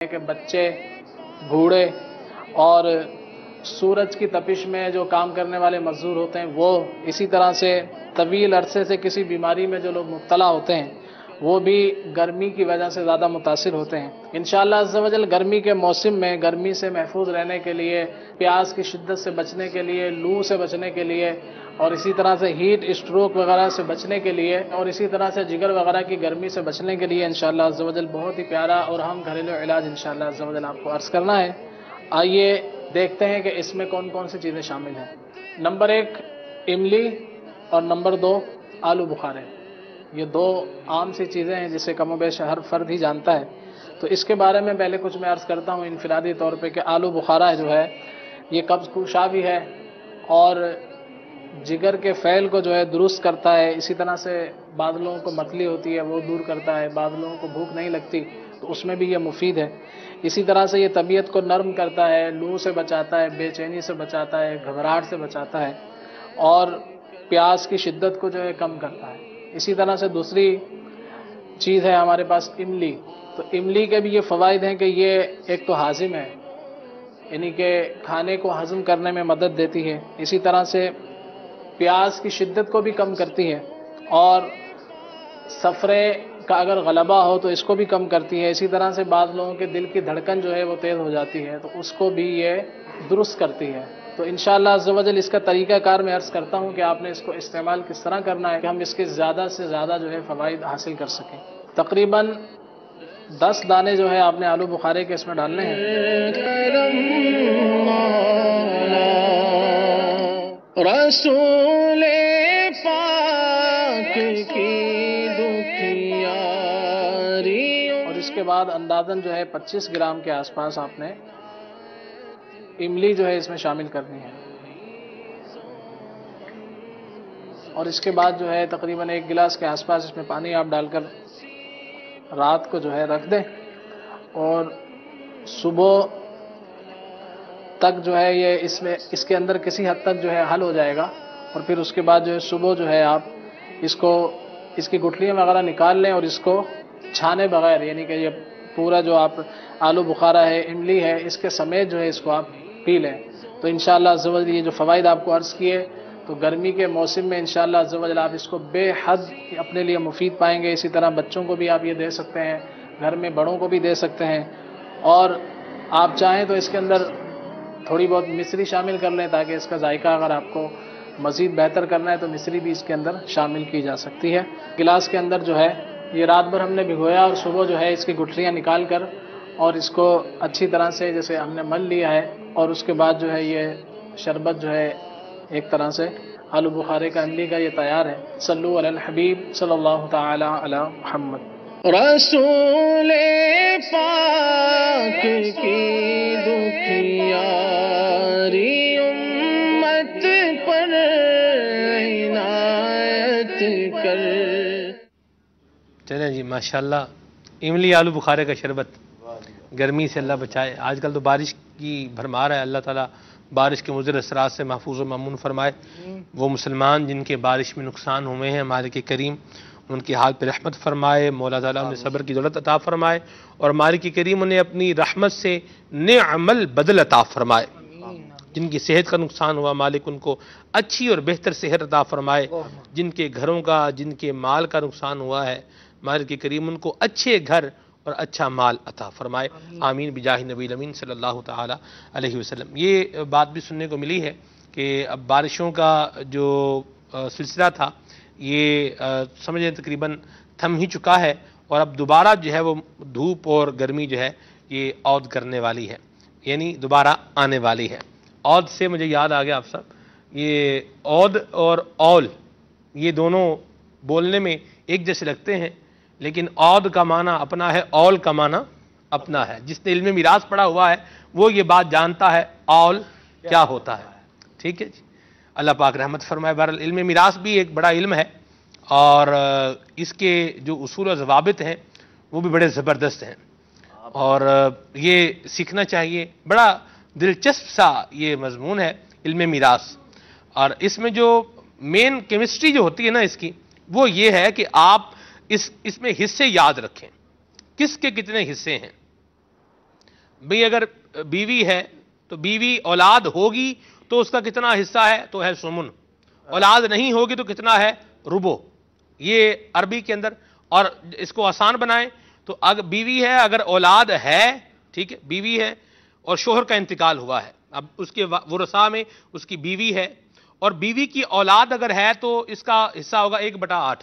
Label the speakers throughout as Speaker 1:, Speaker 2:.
Speaker 1: کہ بچے، بوڑھے اور سورج کی تپش میں جو کام کرنے والے مزدور ہوتے ہیں وہ، اسی طرح سے طویل عرصے سے کسی بیماری میں جو لوگ مبتلا ہوتے ہیں وہ بھی گرمی کی وجہ سے زیادہ متاثر ہوتے ہیں۔ انشاءاللہ عز و جل گرمی کے موسم میں گرمی سے محفوظ رہنے کے لیے، پیاس کی شدت سے بچنے کے لیے، لو سے بچنے کے لیے، اور اسی طرح سے ہیٹ اسٹروک وغیرہ سے بچنے کے لیے، اور اسی طرح سے جگر وغیرہ کی گرمی سے بچنے کے لیے انشاءاللہ عز و جل بہت ہی پیارا اور اہم گھریلو علاج انشاءاللہ عز و جل آپ کو عرض کرنا ہے۔ آئیے دیکھتے ہیں کہ اس میں کون کون سی چیزیں شامل ہیں۔ نمبر 1 املی اور نمبر 2 آلو بخارے۔ یہ دو عام سی چیزیں ہیں جسے کم و بیش ہر فرد ہی جانتا ہے۔ تو اس کے بارے میں پہلے کچھ میں عرض کرتا ہوں انفرادی طور پہ کہ آلو بخارا جو ہے یہ قبض کشا بھی ہے اور جگر کے فعل کو جو ہے درست کرتا ہے۔ اسی طرح سے بعض لوگوں کو متلی ہوتی ہے وہ دور کرتا ہے، بعض لوگوں کو بھوک نہیں لگتی تو اس میں بھی یہ مفید ہے۔ اسی طرح سے یہ طبیعت کو نرم کرتا ہے، لو سے بچاتا ہے، بے چینی سے بچاتا ہے، گھبراہٹ سے بچاتا ہے اور پیاس کی شدت کو جو ہے کم کرتا ہے۔ اسی طرح سے دوسری چیز ہے ہمارے پاس املی۔ تو املی کے بھی یہ فوائد ہیں کہ یہ ایک تو ہاضم ہے، یعنی کہ کھانے کو ہضم کرنے میں مدد دیتی ہے، اسی طرح سے پیاس کی شدت کو بھی کم کرتی ہے اور سفرے کا اگر غلبہ ہو تو اس کو بھی کم کرتی ہے۔ اسی طرح سے بعض لوگوں کے دل کی دھڑکن جو ہے وہ تیز ہو جاتی ہے تو اس کو بھی یہ درست کرتی ہے۔ تو انشاءاللہ عز و جل اس کا طریقہ کار میں عرض کرتا ہوں کہ آپ نے اس کو استعمال کس طرح کرنا ہے کہ ہم اس کے زیادہ سے زیادہ جو ہے فوائد حاصل کر سکیں۔ تقریباً 10 دانے جو ہے آپ نے آلو بخارے کے اس میں ڈالنے ہیں۔
Speaker 2: رسول پاک کی دکھیاری،
Speaker 1: اور اس کے بعد اندازاً جو ہے 25 گرام کے آس پاس آپ نے املی جو ہے اس میں شامل کرنی ہے، اور اس کے بعد جو ہے تقریباً 1 گلاس کے آس پاس اس میں پانی آپ ڈال کر رات کو جو ہے رکھ دیں اور صبح تک جو ہے یہ اس کے اندر کسی حد تک جو ہے حل ہو جائے گا، اور پھر اس کے بعد جو ہے صبح جو ہے آپ اس کی گٹھلیاں وغیرہ نکال لیں اور اس کو چھانے بغیر، یعنی کہ یہ پورا جو آپ آلو بخارا ہے، املی ہے، اس کے سمیت جو ہے اس کو آپ پی لیں۔ تو انشاءاللہ عز و جل یہ جو فوائد آپ کو عرض کیے تو گرمی کے موسم میں انشاءاللہ عز و جل آپ اس کو بے حد اپنے لیے مفید پائیں گے۔ اسی طرح بچوں کو بھی آپ یہ دے سکتے ہیں، گھر میں بڑوں کو بھی دے سکتے ہیں، اور آپ چاہیں تو اس کے اندر تھوڑی بہت مصری شامل کر لیں تاکہ اس کا ذائقہ اگر آپ کو مزید بہتر کرنا ہے تو مصری بھی اس کے اندر شامل کی جا سکتی ہے۔ گلاس کے اندر جو ہے یہ رات بھر ہم نے بھگویا اور صبح جو ہے اس کی گٹھلیاں نکال کر اور اس کو اچھی طرح سے جیسے ہم نے مل لیا ہے، اور اس کے بعد جو ہے یہ شربت جو ہے ایک طرح سے آلو بخارے کا املی کا یہ تیار ہے۔ صلو علی الحبیب صلی اللہ تعالی علی محمد۔
Speaker 2: رسول پاک کی دکھیاری امت پر عنایت کر۔
Speaker 3: چلیں جی ماشاءاللہ، املی آلو بخارے کا شربت، گرمی سے اللہ بچائے۔ آج کل تو بارش کی بھرمار ہے، اللہ تعالیٰ بارش کے مضر اثرات سے محفوظ و مامون فرمائے۔ وہ مسلمان جن کے بارش میں نقصان ہوئے ہیں مالک کریم ان کی حال پہ رحمت فرمائے، مولا تعالیٰ انہیں صبر کی دولت عطا فرمائے، اور مالک کریم انہیں اپنی رحمت سے نعم البدل عطا فرمائے۔ جن کی صحت کا نقصان ہوا مالک ان کو اچھی اور بہتر صحت عطا فرمائے۔ جن کے گھروں کا، جن کے مال کا نقصان ہوا ہے مالک کریم ان کو اچھے گھر اور اچھا مال عطا فرمائے، آمین بجاہ نبی الامین صلی اللہ تعالی علیہ وسلم۔ یہ بات بھی سننے کو ملی ہے کہ اب بارشوں کا جو سلسلہ تھا یہ سمجھیں تقریباً تھم ہی چکا ہے، اور اب دوبارہ جو ہے وہ دھوپ اور گرمی جو ہے یہ عود کرنے والی ہے، یعنی دوبارہ آنے والی ہے۔ عود سے مجھے یاد آ گیا آپ صاحب، یہ عود اور اول یہ دونوں بولنے میں ایک جیسے لگتے ہیں، لیکن عود کا معنی اپنا ہے، اول کا معنی اپنا ہے۔ جس نے علم میراث پڑھا ہوا ہے وہ یہ بات جانتا ہے اول کیا ہوتا ہے، ٹھیک ہے جی، اللہ پاک رحمت فرمائے۔ بہرحال علم میراث بھی ایک بڑا علم ہے، اور اس کے جو اصول و ضوابط ہیں وہ بھی بڑے زبردست ہیں، اور یہ سیکھنا چاہیے۔ بڑا دلچسپ سا یہ مضمون ہے علم میراث، اور اس میں جو مین کیمسٹری جو ہوتی ہے نا اس کی، وہ یہ ہے کہ آپ اس میں حصے یاد رکھیں، کس کے کتنے حصے ہیں۔ بھئی اگر بیوی ہے تو بیوی اولاد ہوگی تو اس کا کتنا حصہ ہے؟ تو ہے سمن. اولاد نہیں ہوگی تو کتنا ہے؟ ربو. یہ عربی کے اندر. اور اس کو آسان بنائیں تو اگر بیوی ہے، اگر اولاد ہے، ٹھیک ہے، بیوی ہے اور شوہر کا انتقال ہوا ہے، اب اس کے ورثاء میں اس کی بیوی ہے اور بیوی کی اولاد اگر ہے تو اس کا حصہ ہوگا 1/8،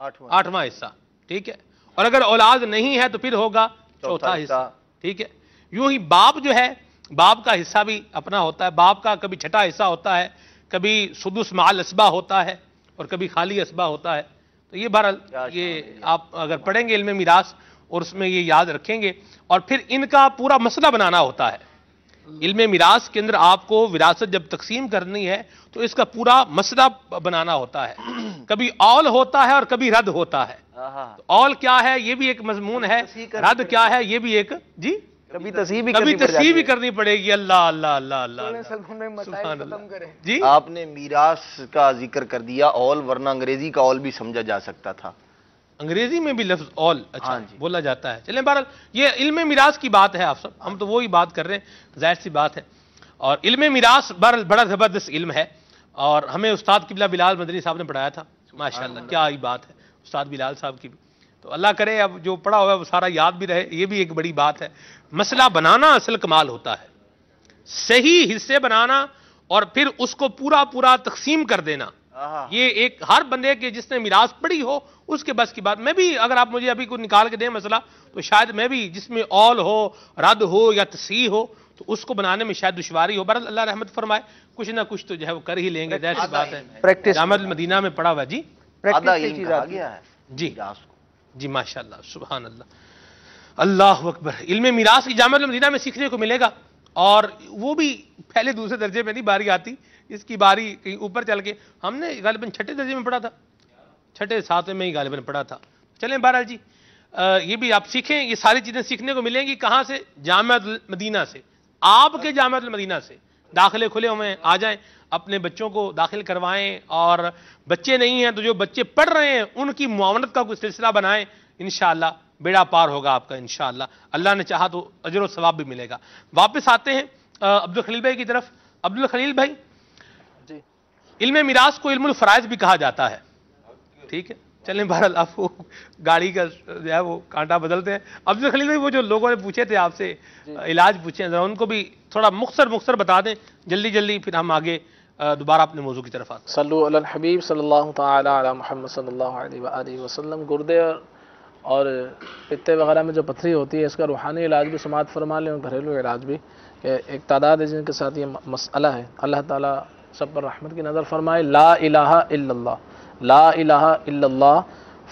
Speaker 3: آٹھواں حصہ، ٹھیک ہے. اور اگر اولاد نہیں ہے تو پھر ہوگا چوتھا حصہ، ٹھیک ہے. یوں ہی باپ جو ہے، باپ کا حصہ بھی اپنا ہوتا ہے. باپ کا کبھی چھٹا حصہ ہوتا ہے، کبھی سدس مع الاسبہ ہوتا ہے اور کبھی خالی اسبہ ہوتا ہے. تو یہ بہرحال یہ آپ اگر پڑھیں گے علم میراث اور اس میں یہ یاد رکھیں گے. اور پھر ان کا پورا مسئلہ بنانا ہوتا ہے. علم میراث کے اندر آپ کو وراثت جب تقسیم کرنی ہے تو اس کا پورا مسئلہ بنانا ہوتا ہے. کبھی اول ہوتا ہے اور کبھی رد ہوتا ہے. اول کیا ہے یہ بھی ایک مضمون ہے، رد کیا ہے یہ بھی ایک، جی
Speaker 4: کبھی تصحیح
Speaker 3: بھی کرنی پڑے گی. اللہ اللہ اللہ اللہ سبحان اللہ. جی
Speaker 4: آپ نے میراث کا ذکر کر دیا اول، ورنہ انگریزی کا اول بھی سمجھا جا سکتا تھا.
Speaker 3: انگریزی میں بھی لفظ اول اچھا بولا جاتا ہے. چلیں بہرحال یہ علم میراث کی بات ہے. آپ سب ہم تو وہی بات کر رہے ہیں، ظاہر سی بات ہے. اور علم میراث بہرحال بڑا زبردست علم ہے اور ہمیں استاد قبلہ بلال مدنی صاحب نے پڑھایا تھا. ماشاءاللہ کیا ہی بات ہے استاد بلال صاحب کی بھی. تو اللہ کرے اب جو پڑھا ہوا ہے وہ سارا یاد بھی رہے. یہ بھی ایک بڑی بات ہے. مسئلہ بنانا اصل کمال ہوتا ہے، صحیح حصے بنانا اور پھر اس کو پورا پورا تقسیم کر دینا. یہ ایک ہر بندے کے جس نے میراث پڑھی ہو اس کے بس کی بات. میں بھی اگر آپ مجھے ابھی کو نکال کے دیں مسئلہ تو شاید میں بھی جس میں اول ہو، رد ہو یا تصحیح ہو تو اس کو بنانے میں شاید دشواری ہو. بہرحال اللہ رحمت فرمائے کچھ نہ کچھ تو جو ہے وہ کر ہی لیں گے. ظاہر سی بات ہے جامعۃ المدینہ میں پڑھا ہوا. جی
Speaker 4: آدھا علم کہا گیا ہے
Speaker 3: جی جی ماشاءاللہ سبحان اللہ اللہ اکبر. علم میراث کی جامعۃ المدینہ میں سیکھنے کو ملے گا اور وہ بھی پہلے دوسرے درجے میں نہیں باری آتی، اس کی باری کہیں اوپر چل کے. ہم نے غالباً چھٹے درجے میں پڑھا تھا، چھٹے ساتویں میں ہی غالباً پڑھا تھا. چلیں بہرحال جی یہ بھی آپ سیکھیں. یہ ساری چیزیں سیکھنے کو ملیں گی کہاں سے؟ جامعۃ المدینہ سے. آپ کے جامعۃ المدینہ سے داخلے کھلے ہوئے، آ جائیں اپنے بچوں کو داخل کروائیں. اور بچے نہیں ہیں تو جو بچے پڑھ رہے ہیں ان کی معاونت کا کوئی سلسلہ بنائیں. انشاءاللہ بیڑا پار ہوگا آپ کا انشاءاللہ. اللہ نے چاہا تو اجر و ثواب بھی ملے گا. واپس آتے ہیں عبدالخلیل بھائی کی طرف. عبدالخلیل بھائی
Speaker 1: جی
Speaker 3: علم میراث کو علم الفرائض بھی کہا جاتا ہے، ٹھیک ہے. چلیں بہرحال آپ وہ گاڑی کا جو ہے وہ کانٹا بدلتے ہیں. عبدالخلیل بھائی وہ جو لوگوں نے پوچھے تھے آپ سے علاج پوچھے ذرا ان کو بھی تھوڑا مختصر بتا دیں جلدی جلدی، پھر ہم آگے دوبارہ اپنے موضوع کی طرف آتے ہیں.
Speaker 1: صلو علی الحبیب صلی اللہ تعالی علی محمد صلی اللہ علیہ وآلہ وسلم. گردے اور پتے وغیرہ میں جو پتھری ہوتی ہے اس کا روحانی علاج بھی سماعت فرما لیں اور گھریلو علاج بھی. کہ ایک تعداد ہے جن کے ساتھ یہ مسئلہ ہے. اللہ تعالیٰ سب پر رحمت کی نظر فرمائے. لا الہ الا اللہ، لا الہ الا اللہ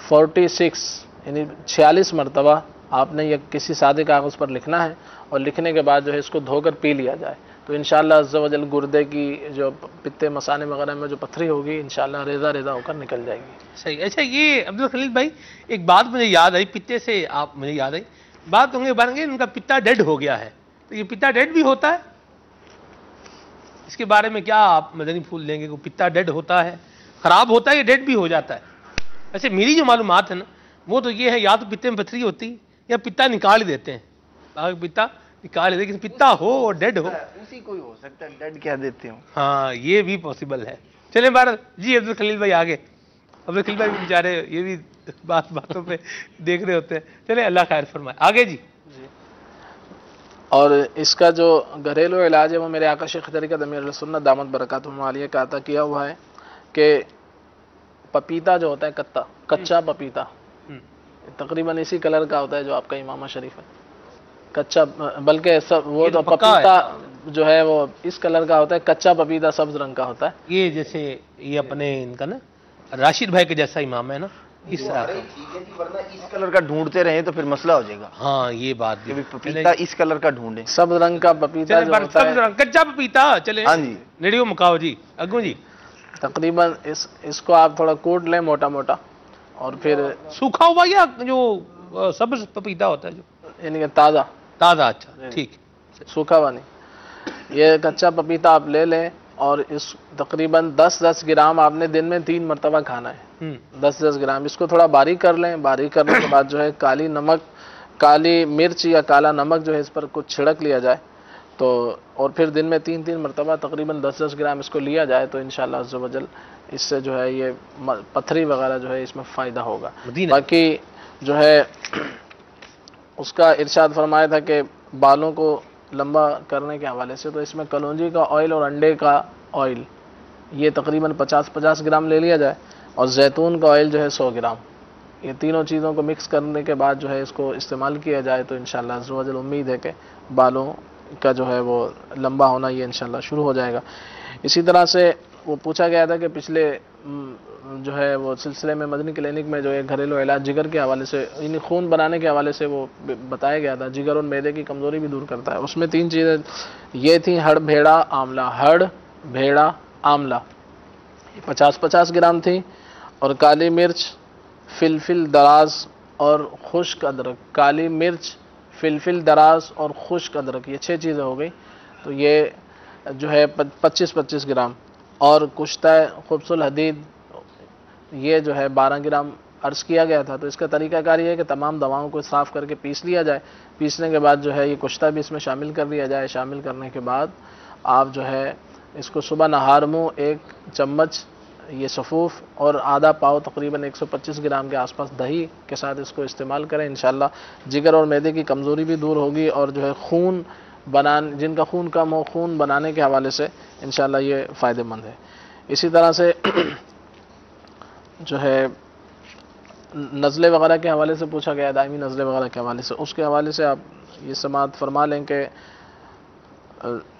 Speaker 1: 46 یعنی 46 مرتبہ آپ نے یہ کسی سادے کاغذ پر لکھنا ہے اور لکھنے کے بعد جو ہے اس کو دھو کر پی لیا جائے تو انشاءاللہ عز و جل گردے کی جو پتے مسانے وغیرہ میں جو پتھری ہوگی انشاءاللہ ریزہ ریزہ ہو کر نکل جائے گی.
Speaker 3: صحیح. اچھا یہ عبدالخلیل بھائی ایک بات مجھے یاد آئی، پتے سے آپ مجھے یاد آئی بات ہوں گے بن گئی ان کا پتا ڈیڈ ہو گیا ہے تو یہ پتا ڈیڈ بھی ہوتا ہے، اس کے بارے میں کیا آپ مدنی پھول لیں گے؟ کہ پتا ڈیڈ ہوتا ہے، خراب ہوتا ہے یا ڈیڈ بھی ہو جاتا ہے؟ ویسے میری جو معلومات ہے نا وہ تو یہ ہے یا تو پتے میں پتھری ہوتی یا پتا نکال ہی دیتے ہیں، پتا نکال دیتے، لیکن پتا ہو اور ڈیڈ ہو
Speaker 4: اسی کوئی ہو سکتا ہے، ڈیڈ کہہ دیتے ہوں.
Speaker 3: ہاں یہ بھی پاسبل ہے. چلیں بہرحال جی عبدالخلیل بھائی آگے. عبدالخلیل بھائی بیچارے یہ بھی باتوں پہ دیکھ رہے ہوتے ہیں. چلیں اللہ خیر فرمائے آگے. جی
Speaker 1: اور اس کا جو گھریلو علاج ہے وہ میرے آقا شیخ طریقت امیر اہل سنت دامت برکاتہم عالیہ کا عطا کیا ہوا ہے کہ پپیتا جو ہوتا ہے کچا پپیتا تقریباً اسی کلر کا ہوتا ہے جو آپ کا امامہ شریف ہے، کچا، بلکہ وہ تو پپیتا جو ہے وہ اس کلر کا ہوتا ہے. کچا پپیتا سبز رنگ کا ہوتا ہے.
Speaker 3: یہ جیسے یہ اپنے ان کا نا راشد بھائی کے جیسا امام ہے نا اس طرح کا.
Speaker 4: ورنہ اس کلر کا ڈھونڈتے رہیں تو پھر مسئلہ ہو جائے گا.
Speaker 3: ہاں یہ بات بھی
Speaker 4: پپیتا اس کلر کا ڈھونڈیں.
Speaker 1: سبز رنگ کا پپیتا جو ہوتا ہے
Speaker 3: کچا پپیتا. چلے
Speaker 4: ہاں جی
Speaker 3: نیڈیو مکاؤ جی اگوں جی.
Speaker 1: تقریباً اس کو آپ تھوڑا کوٹ لیں موٹا موٹا اور پھر
Speaker 3: سوکھا ہوا یا جو سبز پپیتا ہوتا ہے جو
Speaker 1: یعنی کہ تازہ.
Speaker 3: اچھا ٹھیک.
Speaker 1: سوکھا ہوا نہیں. یہ کچا پپیتا آپ لے لیں اور اس تقریباً 10 گرام آپ نے دن میں 3 مرتبہ کھانا ہے. 10 گرام اس کو تھوڑا باریک کر لیں. باریک کرنے کے بعد جو ہے کالی نمک کالی مرچ یا کالا نمک جو ہے اس پر کچھ چھڑک لیا جائے تو، اور پھر دن میں 3 مرتبہ تقریباً 10 گرام اس کو لیا جائے تو انشاءاللہ عز و جل اس سے جو ہے یہ پتھری وغیرہ جو ہے اس میں فائدہ ہوگا۔ باقی جو ہے اس کا ارشاد فرمایا تھا کہ بالوں کو لمبا کرنے کے حوالے سے، تو اس میں کلونجی کا آئل اور انڈے کا آئل یہ تقریباً 50 گرام لے لیا جائے، اور زیتون کا آئل جو ہے 100 گرام، یہ تینوں چیزوں کو مکس کرنے کے بعد جو ہے اس کو استعمال کیا جائے تو انشاءاللہ عز و جل امید ہے کہ بالوں کا جو ہے وہ لمبا ہونا یہ انشاءاللہ شروع ہو جائے گا۔ اسی طرح سے وہ پوچھا گیا تھا کہ پچھلے جو ہے وہ سلسلے میں مدنی کلینک میں جو ہے گھریلو علاج جگر کے حوالے سے، یعنی خون بنانے کے حوالے سے وہ بتایا گیا تھا، جگر اور معدے کی کمزوری بھی دور کرتا ہے۔ اس میں 3 چیزیں یہ تھیں، ہڑ بھیڑا آملہ، ہڑ بھیڑا آملہ 50 گرام تھی، اور کالی مرچ، فلفل دراز اور خشک ادرک، کالی مرچ، فلفل دراز اور خشک ادرک، یہ 6 چیزیں ہو گئی، تو یہ جو ہے 25 گرام، اور کشتہ خبز الحدید یہ جو ہے 12 گرام عرض کیا گیا تھا۔ تو اس کا طریقہ کار یہ ہے کہ تمام دواؤں کو صاف کر کے پیس لیا جائے، پیسنے کے بعد جو ہے یہ کشتہ بھی اس میں شامل کر لیا جائے، شامل کرنے کے بعد آپ جو ہے اس کو صبح نہار منہ 1 چمچ یہ سفوف اور آدھا پاؤ تقریباً 125 گرام کے آس پاس دہی کے ساتھ اس کو استعمال کریں، انشاءاللہ جگر اور معدے کی کمزوری بھی دور ہوگی، اور جو ہے خون جن کا خون کم ہو، خون بنانے کے حوالے سے انشاءاللہ یہ فائدہ مند ہے۔ اسی طرح سے جو ہے نزلے وغیرہ کے حوالے سے پوچھا گیا، دائمی نزلے وغیرہ کے حوالے سے، اس کے حوالے سے آپ یہ سماعت فرما لیں کہ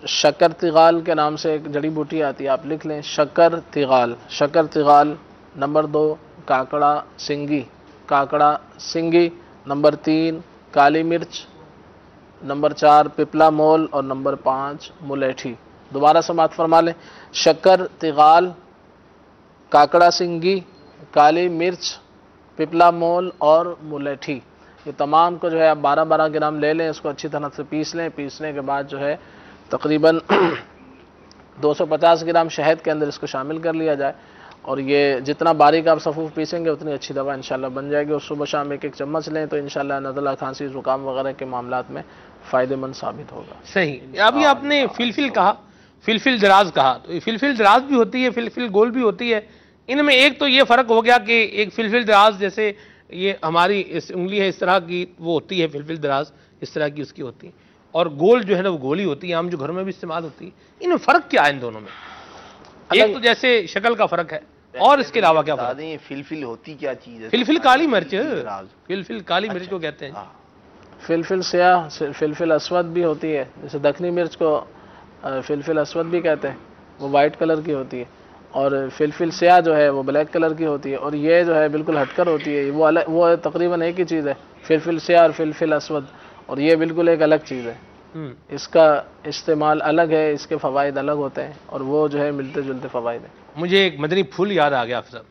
Speaker 1: شکر تیغال کے نام سے ایک جڑی بوٹی آتی ہے، آپ لکھ لیں شکر تیغال، شکر تیغال، نمبر 2 کاکڑا سنگی، کاکڑا سنگی، نمبر 3 کالی مرچ، نمبر 4 پپلا مول، اور نمبر 5 ملیٹھی۔ دوبارہ سماعت فرما لیں، شکر تیغال، کاکڑا سنگی، کالی مرچ، پپلا مول اور ملیٹھی، یہ تمام کو جو ہے آپ 12 گرام لے لیں، اس کو اچھی طرح سے پیس لیں، پیسنے کے بعد جو ہے تقریباً 250 گرام شہد کے اندر اس کو شامل کر لیا جائے، اور یہ جتنا باریک آپ سفوف پیسیں گے اتنی اچھی دوا انشاءاللہ بن جائے گی، اور صبح شام 1 چمچ لیں تو انشاءاللہ نزلہ کھانسی زکام وغیرہ کے معاملات میں فائدہ مند ثابت ہوگا۔
Speaker 3: صحیح۔ ابھی آپ نے فلفل کہا، فلفل دراز کہا، تو یہ فلفل دراز بھی ہوتی ہے، فلفل گول بھی ہوتی ہے، ان میں ایک تو یہ فرق ہو گیا کہ ایک فلفل دراز جیسے یہ ہماری اس انگلی ہے اس طرح کی وہ ہوتی ہے، فلفل دراز اس طرح کی اس کی ہوتی ہے، اور گول جو ہے نا وہ گولی ہوتی ہے، عام جو گھروں میں بھی استعمال ہوتی ہے۔ ان میں فرق کیا ہے ان دونوں میں؟ ایک تو جیسے شکل کا فرق ہے، اور اس کے علاوہ کیا فرق ہے؟
Speaker 4: فلفل ہوتی کیا چیز ہے؟
Speaker 3: فلفل کالی مرچ، فلفل کالی مرچ کو کہتے ہیں۔
Speaker 1: فلفل سیاہ، فلفل اسود بھی ہوتی ہے، جیسے دکنی مرچ کو فلفل اسود بھی کہتے ہیں، وہ وائٹ کلر کی ہوتی ہے، اور فلفل سیاہ جو ہے وہ بلیک کلر کی ہوتی ہے، اور یہ جو ہے بالکل ہٹ کر ہوتی ہے، وہ تقریباً ایک ہی چیز ہے، فلفل سیاہ اور فلفل اسود، اور یہ بالکل ایک الگ چیز ہے، اس کا استعمال الگ ہے، اس کے فوائد الگ ہوتے ہیں، اور وہ جو ہے ملتے جلتے فوائد ہیں۔
Speaker 3: مجھے ایک مدنی پھول یاد آ گیا افضل،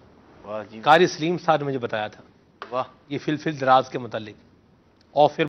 Speaker 4: واہ جی
Speaker 3: قاری سلیم صاحب نے مجھے بتایا تھا
Speaker 4: واہ،
Speaker 3: یہ فلفل دراز کے متعلق، اور پھر